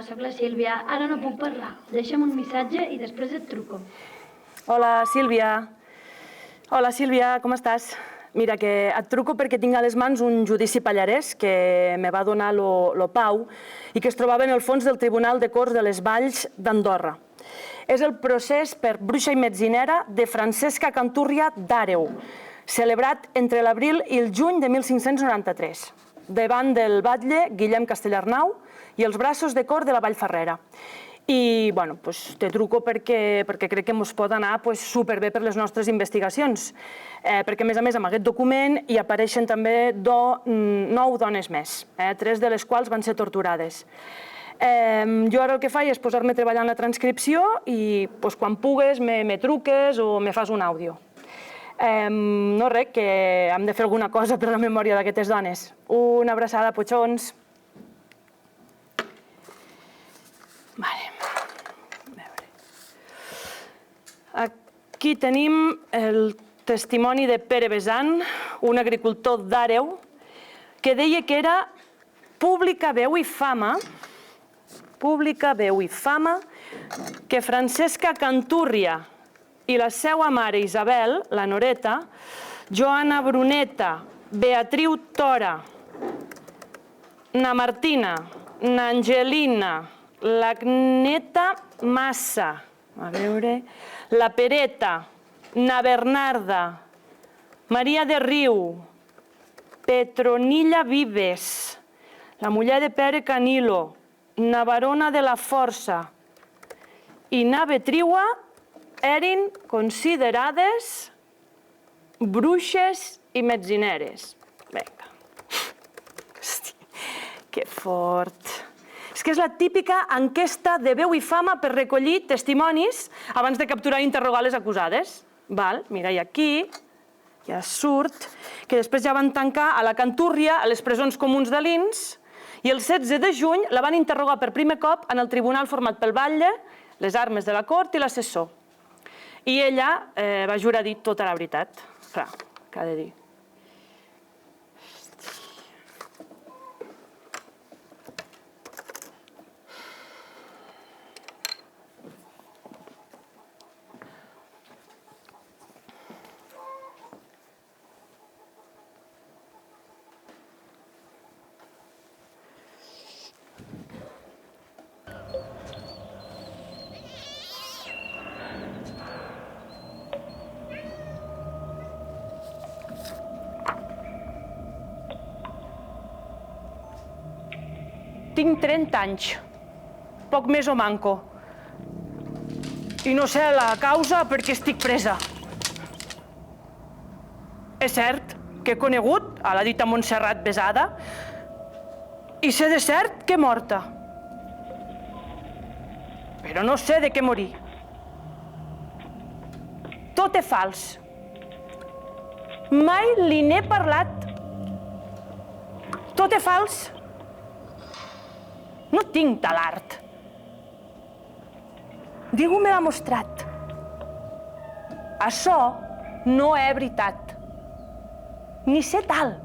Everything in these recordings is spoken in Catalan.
sóc la Sílvia. Ara no puc parlar. Deixa'm un missatge i després et truco. Hola, Sílvia. Hola, Sílvia, com estàs? Mira, que et truco perquè tinc a les mans un judici pallarès que me va donar lo Pau i que es trobava en el fons del Tribunal de Corts de les Valls d'Andorra. És el procés per bruixa i metzinera de Francesca Cantúrria d'Àreu, celebrat entre l'abril i el juny de 1593, davant del batlle Guillem Castellarnau i els braços de cor de la Vallferrera. I te truco perquè crec que ens pot anar superbé per les nostres investigacions, perquè a més amb aquest document hi apareixen també 9 dones més, 3 de les quals van ser torturades. Jo ara el que faig és posar-me a treballar en la transcripció i quan pugues me truques o me fas un àudio. No res, que hem de fer alguna cosa per la memòria d'aquestes dones. Una abraçada, potxons. Aquí tenim el testimoni de Pere Besan, un agricultor d'Àreu, que deia que era pública veu i fama que Francesca Cantúrria i la seva mare Isabel, la Noreta, Joana Bruneta, Beatriu Tora, na Martina, na Angelina, l'Agneta Massa, la Pereta, na Bernarda, Maria de Riu, Petronilla Vives, la muller de Pere Canilo, na Barona de la Força i na Betriua eren considerades bruixes i metzineres. Vinga. Hòstia, que fort. És que és la típica enquesta de veu i fama per recollir testimonis abans de capturar i interrogar les acusades. Mira, i aquí ja surt que després ja van tancar a la Cantúrria a les presons comuns de Lins i el 16 de juny la van interrogar per primer cop en el tribunal format pel batlle, les armes de la cort i l'assessor. I ella va jurar dir tota la veritat. Clar, què ha de dir? Tinc 30 anys, poc més o manco, i no sé la causa perquè estic presa. És cert que he conegut a la dita Montserrat Besada i sé de cert que morta, però no sé de què morir. Tot és fals. Mai li n'he parlat. Tot és fals. No tinc tal art. Ningú me l'ha mostrat. Això no és veritat. Ni sé tal.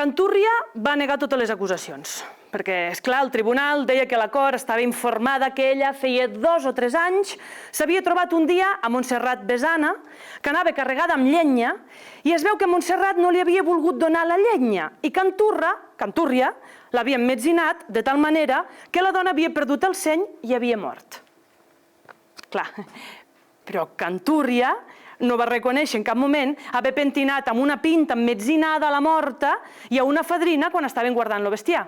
Cantúrria va negar totes les acusacions, perquè, esclar, el tribunal deia que la cort estava informada que ella feia 2 o 3 anys s'havia trobat un dia a Montserrat Besana, que anava carregada amb llenya, i es veu que Montserrat no li havia volgut donar la llenya, i Cantúrria l'havia emmetzinat de tal manera que la dona havia perdut el seny i havia mort. Clar, però Cantúrria no va reconèixer en cap moment haver pentinat amb una pinta emmetzinada a la morta i a una fadrina quan estaven guardant el bestiar.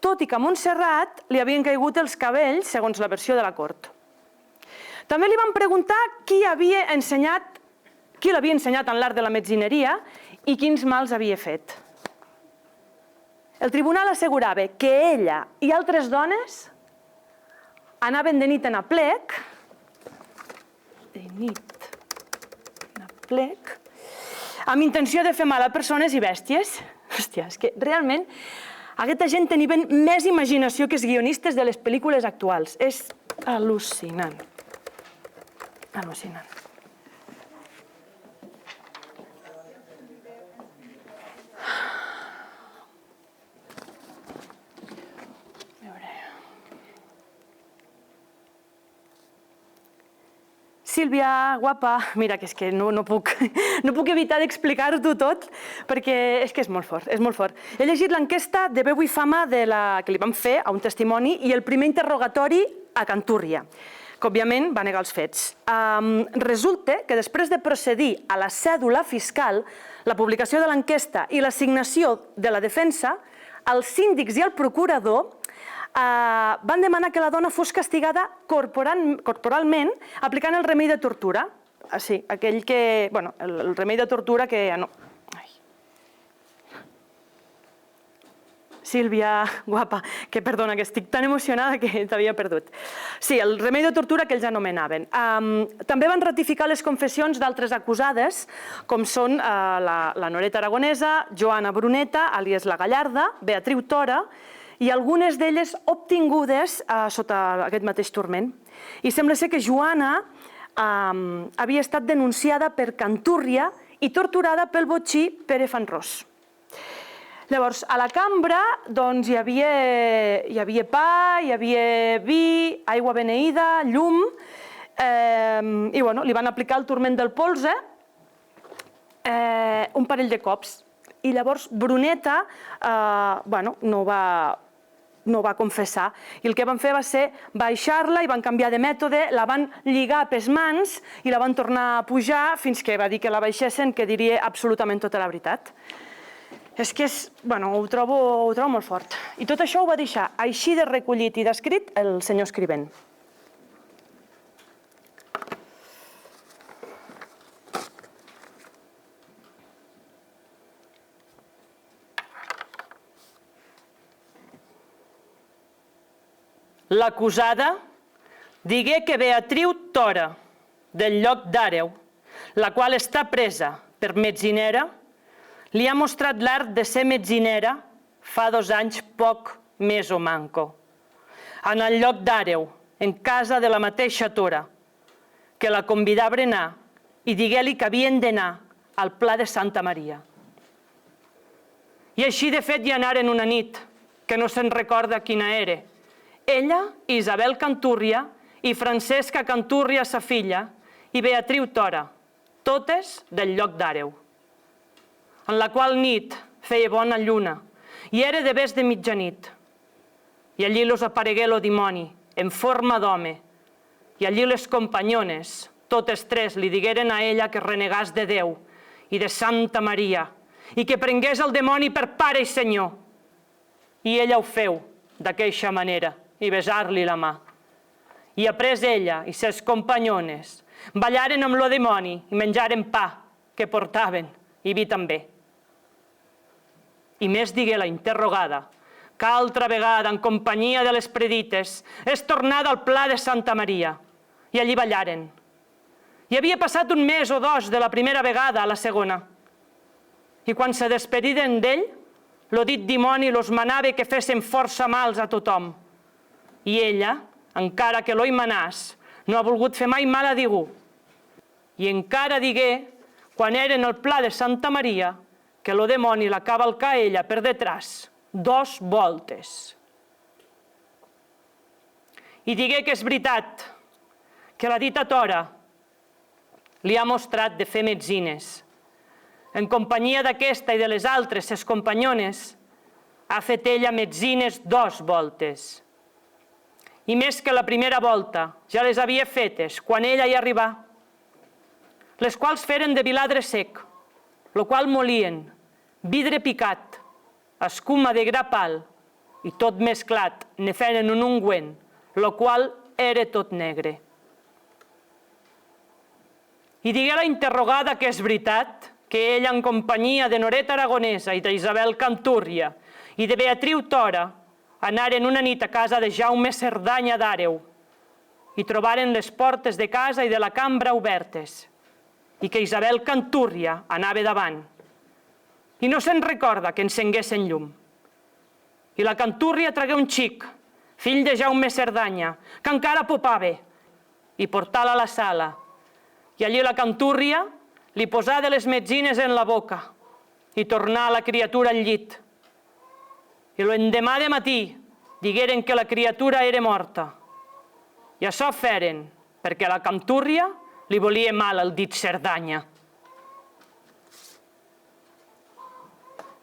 Tot i que a Montserrat li havien caigut els cabells, segons la versió de la cort. També li van preguntar qui l'havia ensenyat en l'art de la metzineria i quins mals havia fet. El tribunal assegurava que ella i altres dones anaven de nit en aplec, de nit en plec, amb intenció de fer mal a persones i bèsties. Hòstia, és que realment aquesta gent tenia més imaginació que els guionistes de les pel·lícules actuals. És al·lucinant. Al·lucinant. Sílvia, guapa, mira, que és que no puc evitar d'explicar-t'ho tot, perquè és que és molt fort, és molt fort. He llegit l'enquesta de Veu i Fama que li van fer a un testimoni i el primer interrogatori a Cantúrria, que òbviament va negar els fets. Resulta que després de procedir a la cèdula fiscal, la publicació de l'enquesta i l'assignació de la defensa, els síndics i el procurador van demanar que la dona fos castigada corporalment aplicant el remei de tortura. Sí, aquell que... Bueno, el remei de tortura que... Sílvia, guapa, que perdona, que estic tan emocionada que t'havia perdut. Sí, el remei de tortura que ells anomenaven. També van ratificar les confessions d'altres acusades, com són la Noreta Aragonesa, Joana Bruneta, àlies la Gallarda, Beatriu Tora, i algunes d'elles obtingudes sota aquest mateix turment. I sembla ser que Joana havia estat denunciada per Cantúrria i torturada pel botxí Pere Fanrós. Llavors, a la cambra hi havia pa, hi havia vi, aigua beneïda, llum, i li van aplicar el turment del polze un parell de cops. I llavors Bruneta no va confessar. I el que van fer va ser baixar-la i van canviar de mètode, la van lligar pels mans i la van tornar a pujar fins que va dir que la baixessin, que diria absolutament tota la veritat. És que ho trobo molt fort. I tot això ho va deixar així de recollit i descrit el senyor escrivent. L'acusada digué que Beatriu Tora, del lloc d'Àreu, la qual està presa per metzinera, li ha mostrat l'art de ser metzinera fa 2 anys poc més o manco. En el lloc d'Àreu, en casa de la mateixa Tora, que la convidà a berenar i digué-li que havien d'anar al Pla de Santa Maria. I així de fet hi anaren una nit, que no se'n recorda quina era. Ella, Isabel Cantúrria, i Francesca Cantúrria, sa filla, i Beatriu Tora, totes del lloc d'Àreu. En la qual nit feia bona lluna, i era de vés de mitjanit. I allí los aparegué lo dimoni, en forma d'home, i allí les companyones, totes 3, li digueren a ella que renegàs de Déu i de Santa Maria, i que prengués el dimoni per pare i senyor. I ella ho feu d'aqueixa manera, i besar-li la mà. I après ella i ses companyones ballaren amb lo dimoni i menjaren pa que portaven, i vi també. I més digué la interrogada que altra vegada, en companyia de les predites, és tornada al Pla de Santa Maria, i allí ballaren. I havia passat 1 mes o 2 de la primera vegada a la segona. I quan se despediren d'ell, lo dit dimoni los manava que fessen força mals a tothom. I ella, encara que lo hi manàs, no ha volgut fer mai mal a ningú. I encara digué, quan eren al Pla de Santa Maria, que lo demoni la cavalcà ella per detrás 2 voltes. I digué que és veritat, que la dita Tora li ha mostrat de fer metzines. En companyia d'aquesta i de les altres, ses companyones, ha fet ella metzines 2 voltes. I més que la primera volta, ja les havia fetes quan ella hi arribà, les quals feren de viladre sec, lo qual molien, vidre picat, escuma de gra pal, i tot mesclat ne feren un ungüent, lo qual era tot negre. I digué la interrogada que és veritat, que ella, en companyia de Noreta Aragonesa i d'Isabel Cantúrria i de Beatriu Tora, anaren una nit a casa de Jaume Cerdanya d'Àreu i trobaren les portes de casa i de la cambra obertes. i que Isabel Cantúrria anava davant. I no se'n recorda que encenguessin llum. I la Cantúrria tragué un xic, fill de Jaume Cerdanya, que encara popava, i portà-la a la sala. I allí la Cantúrria li posà de les metzines en la boca i tornà la criatura al llit. I l'endemà de matí digueren que la criatura era morta. I això feren perquè la Cantúrria li volia mal al dit Cerdanya.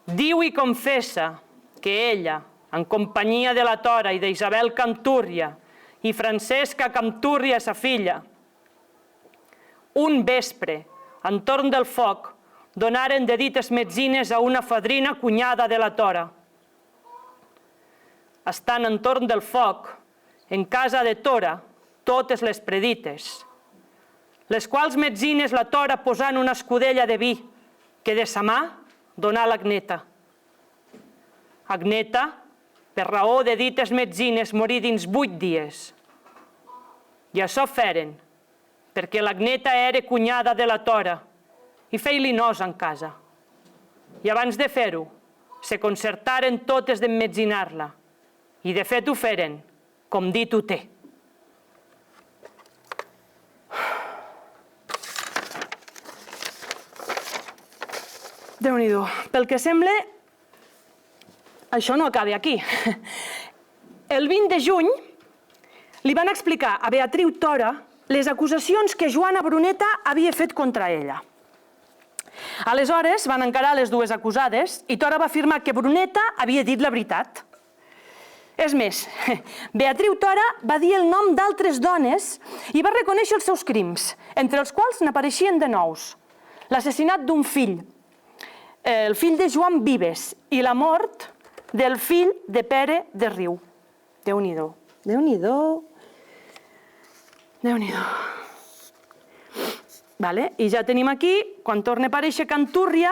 Diu i confessa que ella, en companyia de la Tora i d'Isabel Cantúrria i Francesca Cantúrria, sa filla, un vespre, entorn del foc, donaren de dites metzines a una fadrina cunyada de la Tora. Estan entorn del foc, en casa de Tora, totes les predites, les quals metzines la Tora posant una escudella de vi, que de sa mà donà l'Agneta. Agneta, per raó de dites metzines, morí dins 8 dies. I això feren, perquè l'Agneta era cunyada de la Tora i feia-li nos en casa. I abans de fer-ho, se concertaren totes d'emmetzinar-la i de fet ho feren, com dit ho té. Déu-n'hi-do. Pel que sembla, això no acaba aquí. El 20 de juny li van explicar a Beatriu Tora les acusacions que Joana Bruneta havia fet contra ella. Aleshores van encarar les dues acusades i Tora va afirmar que Bruneta havia dit la veritat. És més, Beatriu Tora va dir el nom d'altres dones i va reconèixer els seus crims, entre els quals n'apareixien de nous. L'assassinat d'un fill, el fill de Joan Vives, i la mort del fill de Pere de Riu. Déu-n'hi-do. Déu-n'hi-do. Déu-n'hi-do. I ja tenim aquí, quan torna a aparèixer Cantúrria,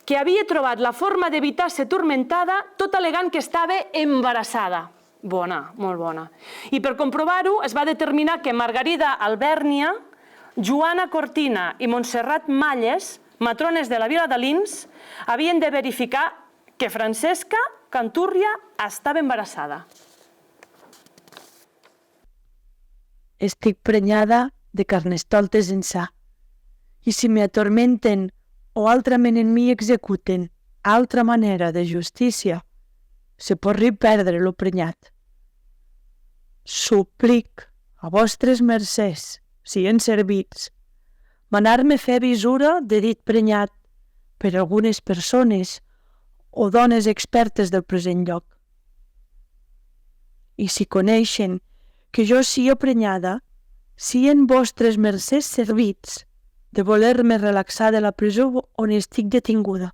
que havia trobat la forma d'evitar ser turmentada tot al·legant que estava embarassada. Bona, molt bona. I per comprovar-ho es va determinar que Margarida Albèrnia, Joana Cortina i Montserrat Malles, matrones de la vila d'Alins, havien de verificar que Francesca Cantúrria estava embarassada. Estic prenyada de carnestoltes ençà, i si m'atormenten o altrament en mi executen altra manera de justícia, se podrà perdre lo prenyat. Suplic a vostres mercès, si en servits, manar-me fer visura de dit prenyat per algunes persones o dones expertes del present lloc. I si coneixen que jo sia prenyada, sien vostres mercès servits de voler-me relaxar de la presó on estic detinguda,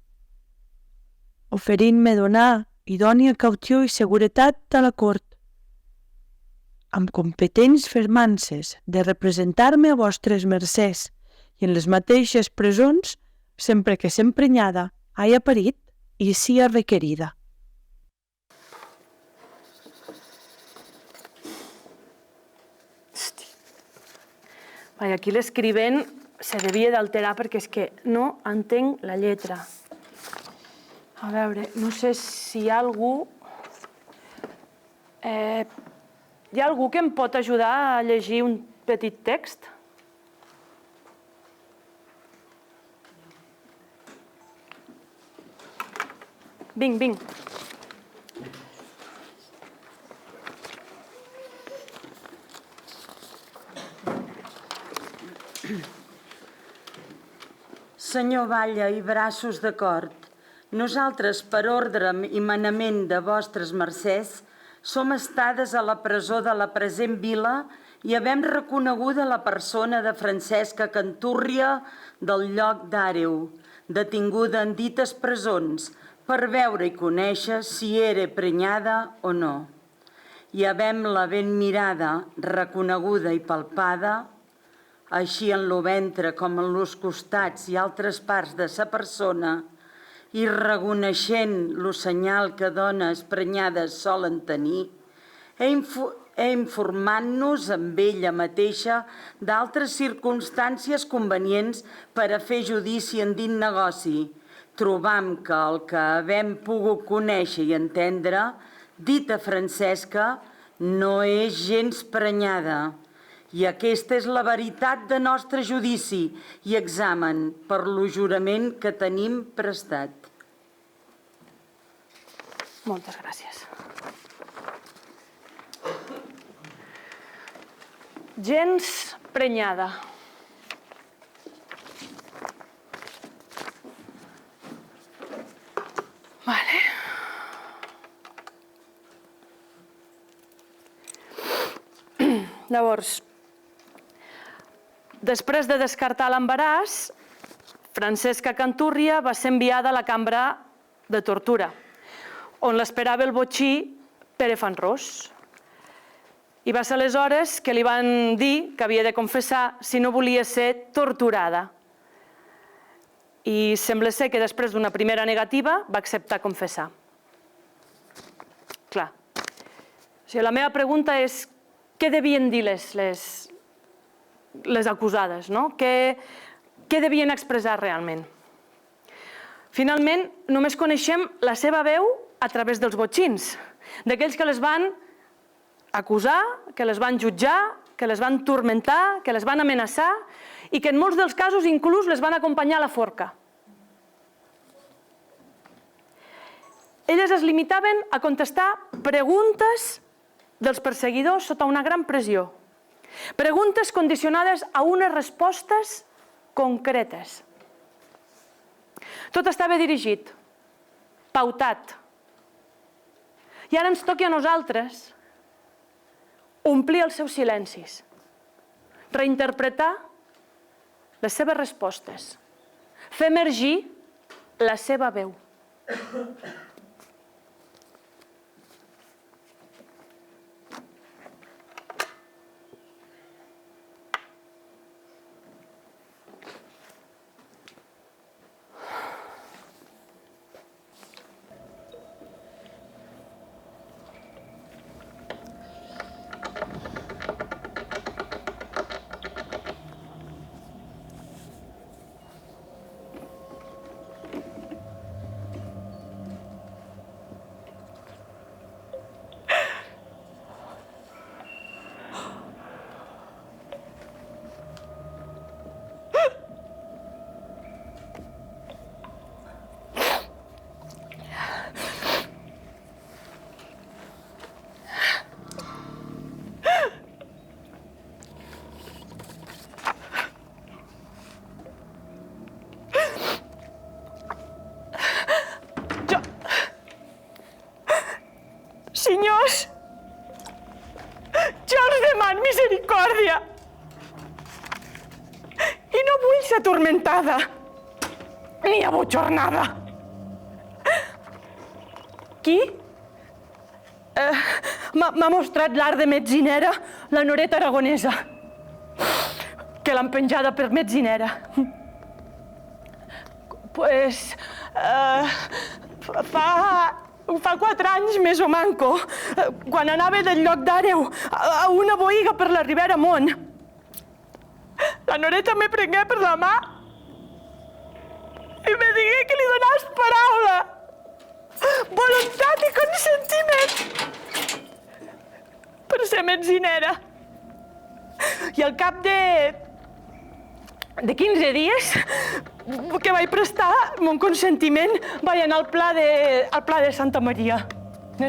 oferint-me donar idònia caució i seguretat a la cort, amb competents fermances de representar-me a vostres mercès i en les mateixes presons sempre que s'emprenyada haya parit i sia requerida. Aquí l'escrivent se devia d'alterar perquè és que no entenc la lletra. A veure, no sé si hi ha algú... Hi ha algú que em pot ajudar a llegir un petit text? Vinc. Senyor Batlle i braços de cort, nosaltres, per ordre i manament de vostres mercès, som estades a la presó de la present vila i havem reconeguda la persona de Francesca Cantúrria del lloc d'Àreu, detinguda en dites presons, per veure i conèixer si era prenyada o no. I havem-la ben mirada, reconeguda i palpada, així en lo ventre com en los costats i altres parts de sa persona, i reconeixent lo senyal que dones prenyades solen tenir, he informant-nos amb ella mateixa d'altres circumstàncies convenients per a fer judici en dit negoci. Trobam que el que havem pogut conèixer i entendre, dita Francesca, no és gens prenyada. I aquesta és la veritat de nostre judici i examen per lo jurament que tenim prestat. Moltes gràcies. Gens prenyada. Vale. Llavors, després de descartar l'embaràs, Francesca Canturria va ser enviada a la cambra de tortura, on l'esperava el botxí Pere Fanrós. I va ser aleshores que li van dir que havia de confessar si no volia ser torturada. I sembla ser que després d'una primera negativa va acceptar confessar. Clar. O sigui, la meva pregunta és què devien dir les acusades, no? Què devien expressar realment? Finalment, només coneixem la seva veu a través dels botxins, d'aquells que les van acusar, que les van jutjar, que les van turmentar, que les van amenaçar i que en molts dels casos inclús les van acompanyar a la forca. Elles es limitaven a contestar preguntes dels perseguidors sota una gran pressió. Preguntes condicionades a unes respostes concretes. Tot estava dirigit, pautat. I ara ens toca a nosaltres omplir els seus silencis, reinterpretar les seves respostes, fer emergir la seva veu. Senyors, jo els demano misericòrdia i no vull ser atormentada ni abotxornada. Qui? M'ha mostrat l'art de metzinera la Noreta Aragonesa, que l'han penjada per metzinera. Pues, fa 4 anys més o manco, quan anava del lloc d'Àreu a una boïga per la Ribera Amunt, la Noreta me prengué per la mà i me digué que li donàs paraula, voluntat i consentiment per ser metzinera. I al cap de 15 dies que vaig prestar mon consentiment, vaig anar al Pla de Santa Maria.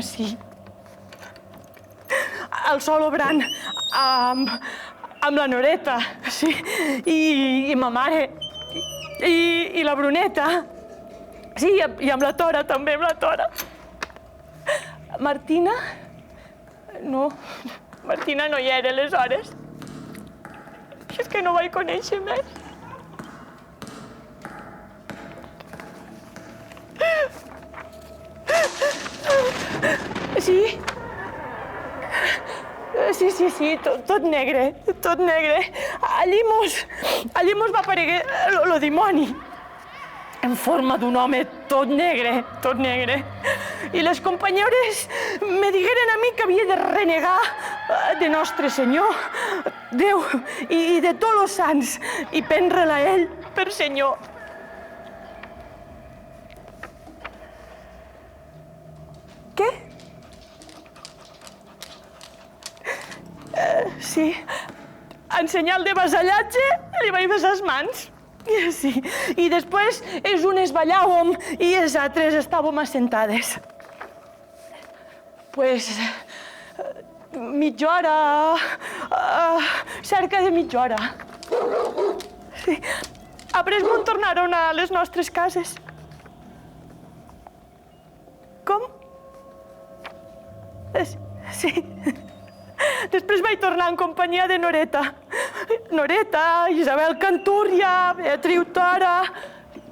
Sí. El sol obrant amb la Noreta, sí, i ma mare, i la Bruneta, sí, i amb la Tora, també amb la Tora. Martina? No, Martina no hi era aleshores. És que no vaig conèixer més. Sí? Sí, tot negre, tot negre. Allí mos va aparèixer el dimoni, en forma d'un home tot negre. I les companyeres me digueren a mi que havia de renegar de Nostre Senyor, Déu i de tots els sants, i prendre-la a ell per Senyor. Què? Sí, en senyal de vasallatge li vaig besar les mans. Sí, i després els unes ballàvem i els altres estàvem assentades. Pues, mitja hora, cerca de mitja hora. Sí. Après me'n tornaron a les nostres cases. Com? Sí. Després vaig tornar en companyia de Noreta. Noreta, Isabel Cantúria, Beatriu Tora,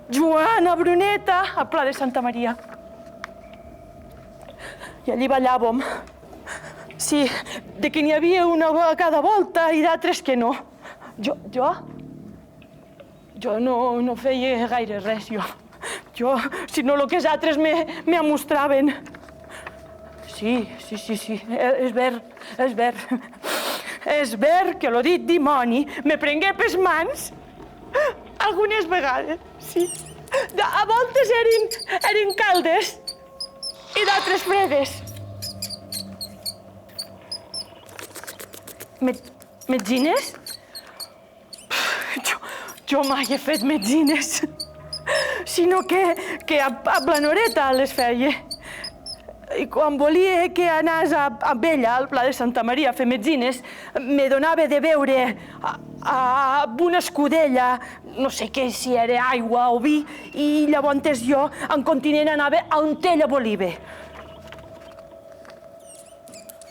Joana Bruneta, al Pla de Santa Maria. I allí ballàvem. Sí, de que n'hi havia una a cada volta i d'altres que no. Jo no feia gaire res, jo, sinó el que els altres me mostraven. Sí, és ver. És ver que lo dit dimoni me prengué pes mans algunes vegades, sí. A voltes eren caldes i d'altres fredes. Metzines? Jo mai he fet metzines, sinó que a Blanoreta les feia. I quan volia que anés amb ella al Pla de Santa Maria a fer metzines, me donava de beure amb una escudella, no sé què, si era aigua o vi, i llavors jo, en continent, anava on ella volia.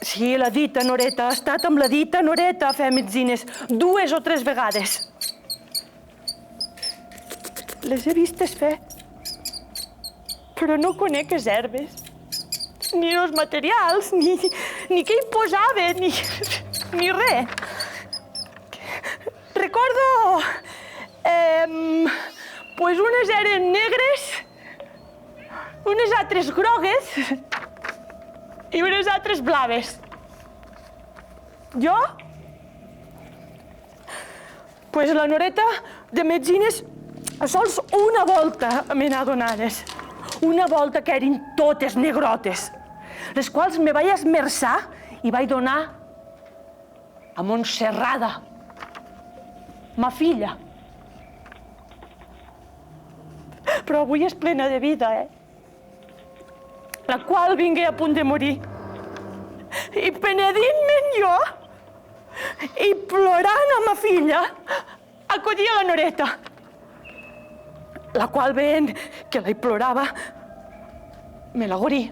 Sí, la dita Noreta, ha estat amb la dita Noreta a fer metzines 2 o 3 vegades. Les he vistes fer, però no conec les herbes, ni els materials, ni què hi posava, ni res. Recordo, pues unes eren negres, unes altres grogues i unes altres blaves. Jo? Pues la Noreta de metzines sols una volta me n'ha donades. Una volta que eren totes negrotes, les quals me vaig esmerçar i vaig donar a Montserrada, ma filla. Però avui és plena de vida, la qual vingué a punt de morir. I penedint-me'n jo, i plorant a ma filla, acollia la Noreta, la qual, veient que la hi plorava, me la gorí.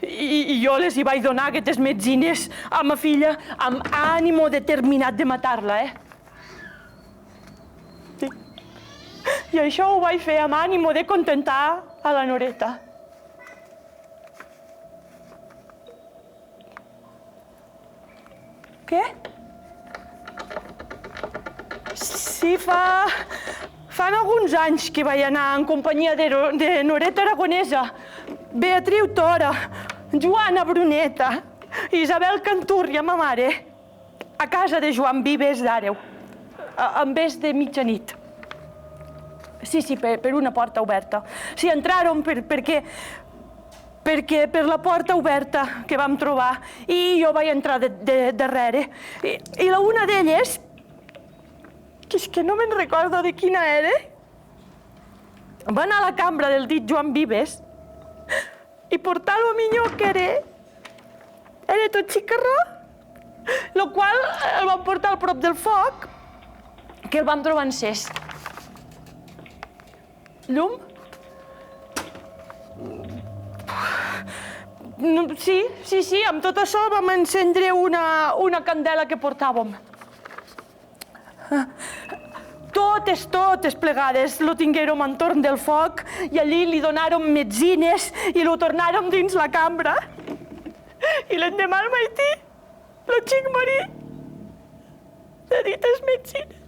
I jo les hi vaig donar aquestes metzines a ma filla amb ànimo determinat de matar-la, Sí. I això ho vaig fer amb ànimo de contentar a la Noreta. Què? Sí, fan alguns anys que vaig anar en companyia de Noreta Aragonesa, Beatriu Tora, Joana Bruneta, Isabel Cantúria, ma mare, a casa de Joan Vives d'Àreu, en vez de mitjanit. Sí, per una porta oberta. Sí, entraron perquè per la porta oberta que vam trobar i jo vaig entrar de darrere. I la una d'elles, que és que no me'n recordo de quina era, va anar a la cambra del dit Joan Vives i portar lo millor que era tot xicarró, el qual el vam portar al prop del foc, que el vam trobar encès. Llum? Sí, amb tot això vam encendre una candela que portàvem. Totes plegades lo tinguérem entorn del foc i allí li donàrem metzines i lo tornàrem dins la cambra. I l'endemà al matí lo xic morir de dites metzines.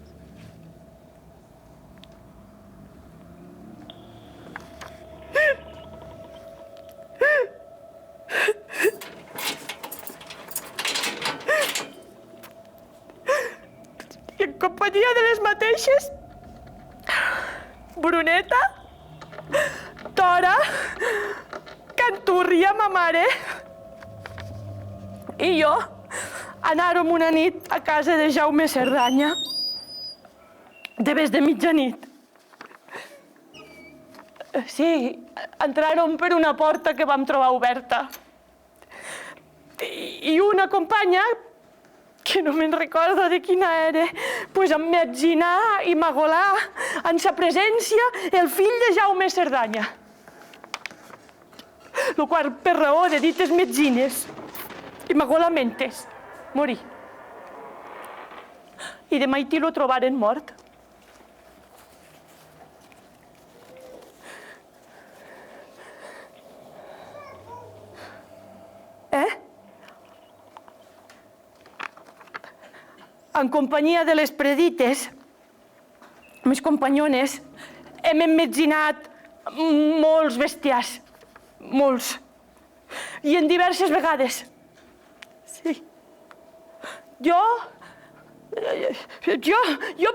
companyia de les mateixes Bruneta, Tora, Cantúria, ma mare, i jo anàrem una nit a casa de Jaume Cerdanya, de vés de mitjanit. Sí, entràrem per una porta que vam trobar oberta. I una companya, que no me'n recordo de quina era, pues em metzinà i m'agolà en sa presència el fill de Jaume Cerdanya. Lo qual, per raó de dites metzines i magolamentes, morí. I de maití lo trobaren mort. En companyia de les predites, mes companyones, hem emmetzinat molts bestiars, molts, i en diverses vegades. Sí. Jo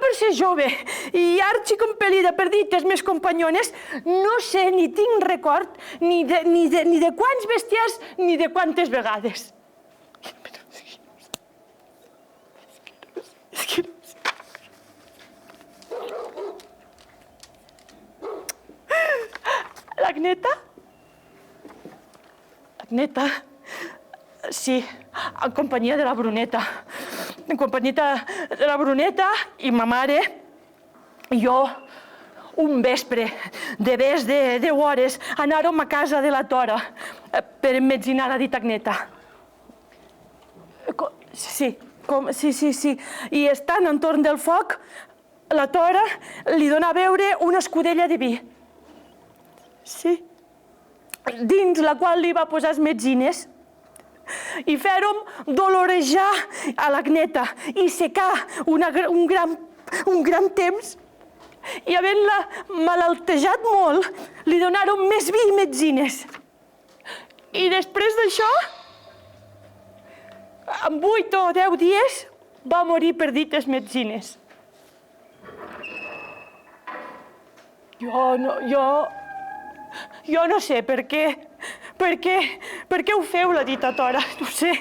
per ser jove i arxicompel·lida per dites mes companyones, no sé ni tinc record ni de quants bestiars ni de quantes vegades. L'Agneta, sí, en companyia de la Bruneta. En companyia de la Bruneta i ma mare i jo, un vespre, de vés de 10 hores, anàrem a casa de la Tora per emmetzinar la dita Agneta. Sí. I estant entorn del foc, la Tora li dona a beure una escudella de vi. Sí. Dins la qual li va posar metzines i fer-ho dolorejar a l'Agneta i secar un gran temps. I havent-la malaltejat molt, li donàrem més vi i metzines. I després d'això, en 8 o 10 dies, va morir per dites metzines. Jo no sé per què ho feu, la dita Tora, no sé.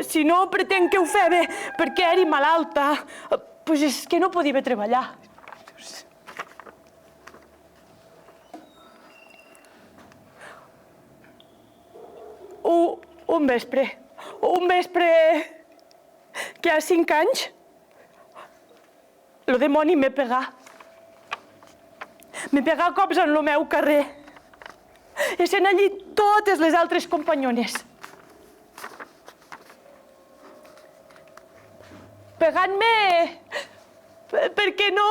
Si no pretenc que ho feu perquè era malalta, doncs és que no podia treballar. Un vespre que a 5 anys, el demoni me pegà. Me pegà cops en el meu carrer. I sent allí totes les altres companyones. Pegant-me perquè no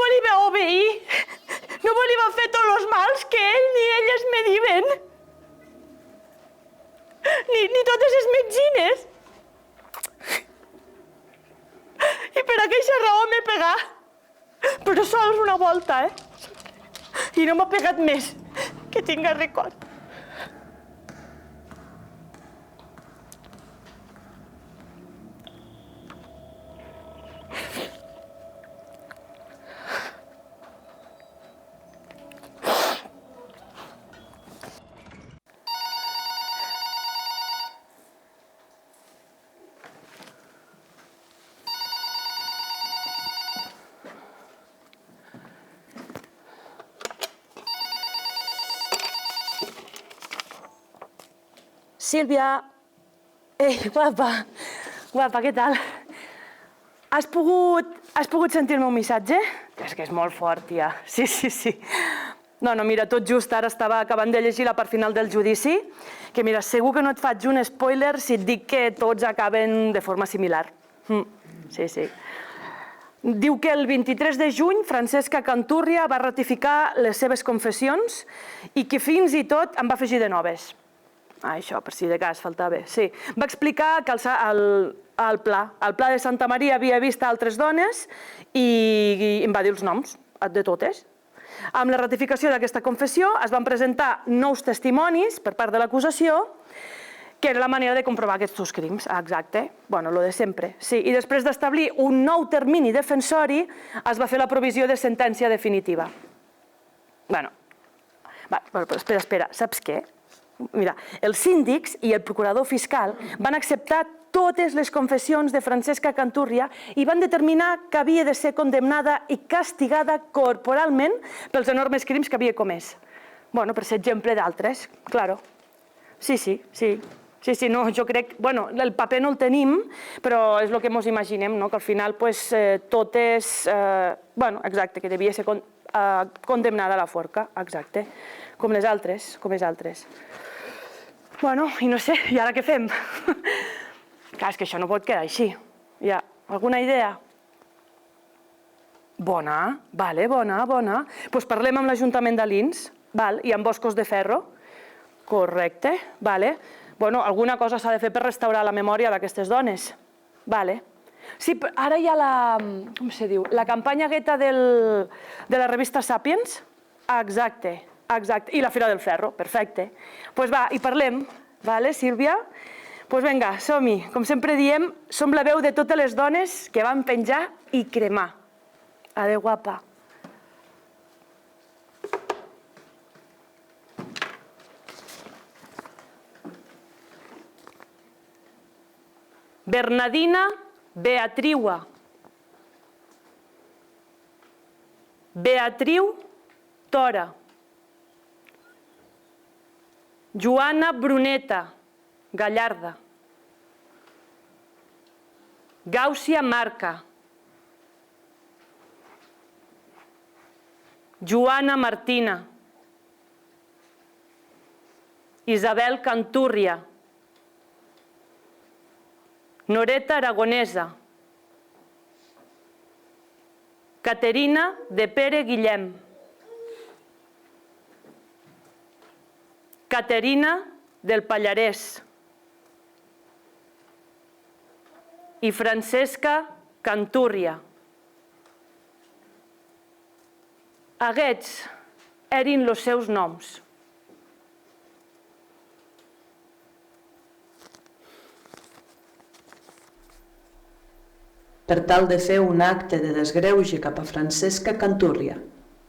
volia obeir, no volia fer tots els mals que ell ni elles me diuen, ni totes les metzines. I per aquesta raó m'he pegat, però sols una volta, I no m'ha pegat més, que tinga record. Sílvia, guapa, què tal? Has pogut sentir el meu missatge? És que és molt fort, tia. Sí. No, mira, tot just ara estava acabant de llegir la part final del judici, que mira, segur que no et faig un spoiler si et dic que tots acaben de forma similar. Sí. Diu que el 23 de juny Francesca Cantúria va ratificar les seves confessions i que fins i tot en va afegir de noves. Això, per si de cas, faltava. Sí. Va explicar que el pla de Santa Maria havia vist altres dones i em va dir els noms de totes. Amb la ratificació d'aquesta confessió es van presentar nous testimonis per part de l'acusació que era la manera de comprovar aquests dos crims, exacte. Bueno, lo de sempre, sí. I després d'establir un nou termini defensori, es va fer la provisió de sentència definitiva. Bueno, espera, saps què? Mira, els síndics i el procurador fiscal van acceptar totes les confessions de Francesca Cantúrria i van determinar que havia de ser condemnada i castigada corporalment pels enormes crims que havia comès. Bueno, per ser exemple d'altres, claro. Sí, no, jo crec... Bueno, el paper no el tenim, però és el que ens imaginem, que al final tot és... Bueno, exacte, que devia ser condemnada a la forca, exacte, com les altres, Bueno, i no sé, i ara què fem? Clar, és que això no pot quedar així. Hi ha alguna idea? Bona, bona. Doncs parlem amb l'Ajuntament de Lins i amb Boscos de Ferro. Correcte, Bueno, alguna cosa s'ha de fer per restaurar la memòria d'aquestes dones. Sí, ara hi ha la... com se diu? La campanya aquesta de la revista Sapiens. Exacte. I la Fira del Ferro, perfecte. Doncs va, hi parlem, Sílvia? Doncs vinga, som-hi. Com sempre diem, som la veu de totes les dones que van penjar i cremar. Adéu, guapa. Bernadina Beatriua. Beatriu Tora. Joana Bruneta Gallarda. Gàucia Marca. Joana Martina. Isabel Cantúrria. Noreta Aragonesa. Caterina de Pere Guillem. Caterina del Pallarès. I Francesca Cantúrria. Aquests eren els seus noms. Per tal de fer un acte de desgreuge cap a Francesca Cantúrria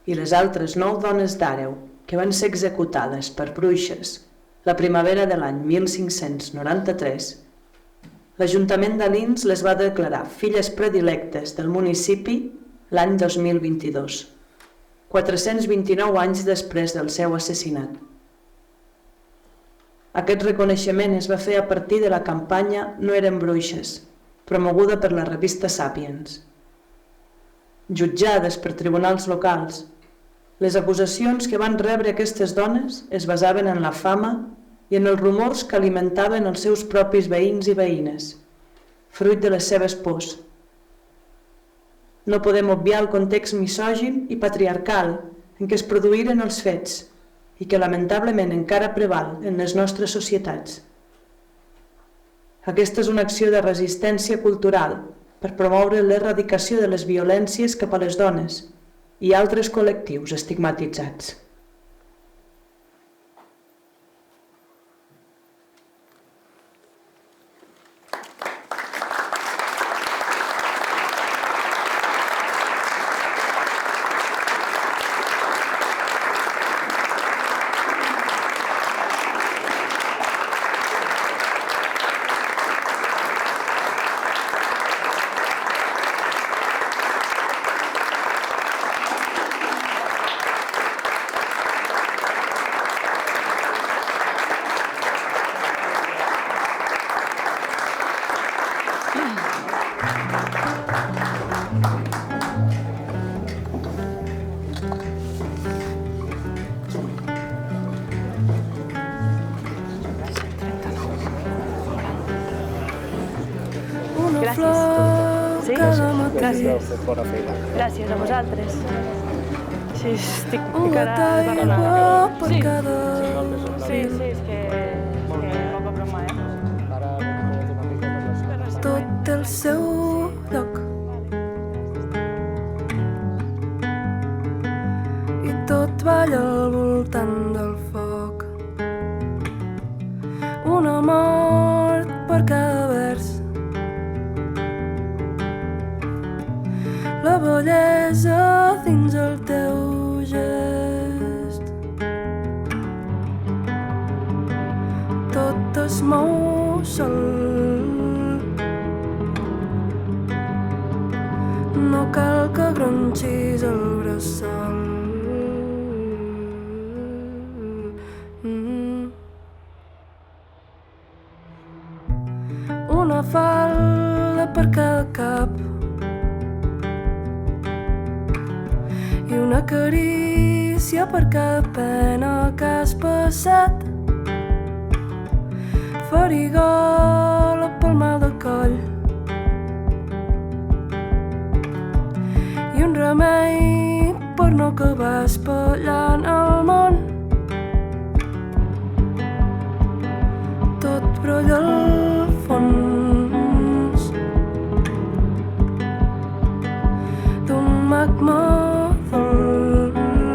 i les altres 9 dones d'Àreu que van ser executades per bruixes la primavera de l'any 1593, l'Ajuntament de Lins les va declarar filles predilectes del municipi l'any 2022, 429 anys després del seu assassinat. Aquest reconeixement es va fer a partir de la campanya No eren bruixes, promoguda per la revista Sapiens. Jutjades per tribunals locals, les acusacions que van rebre aquestes dones es basaven en la fama i en els rumors que alimentaven els seus propis veïns i veïnes, fruit de les seves pors. No podem obviar el context misògin i patriarcal en què es produïren els fets i que lamentablement encara preval en les nostres societats. Aquesta és una acció de resistència cultural per promoure l'erradicació de les violències cap a les dones i altres col·lectius estigmatitzats. Gràcies a vosaltres. Sí, estic Un encara got d'aigua barrenada. per cada Sí, és que poca broma, tot té el seu lloc i tot balla al voltant del foc. Un amor bellesa dins el teu gest. Tot es mou sol. No cal que gronxis el bressol. Una falda per cada cap i una carícia per cada pena que has passat. Farigola pel mal de coll i un remei per no acabar espatllant el món. Tot brolla al fons d'un magma dolç.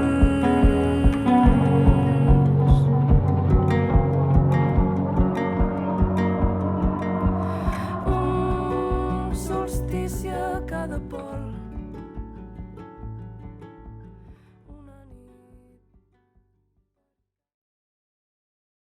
Un solstici a cada pol.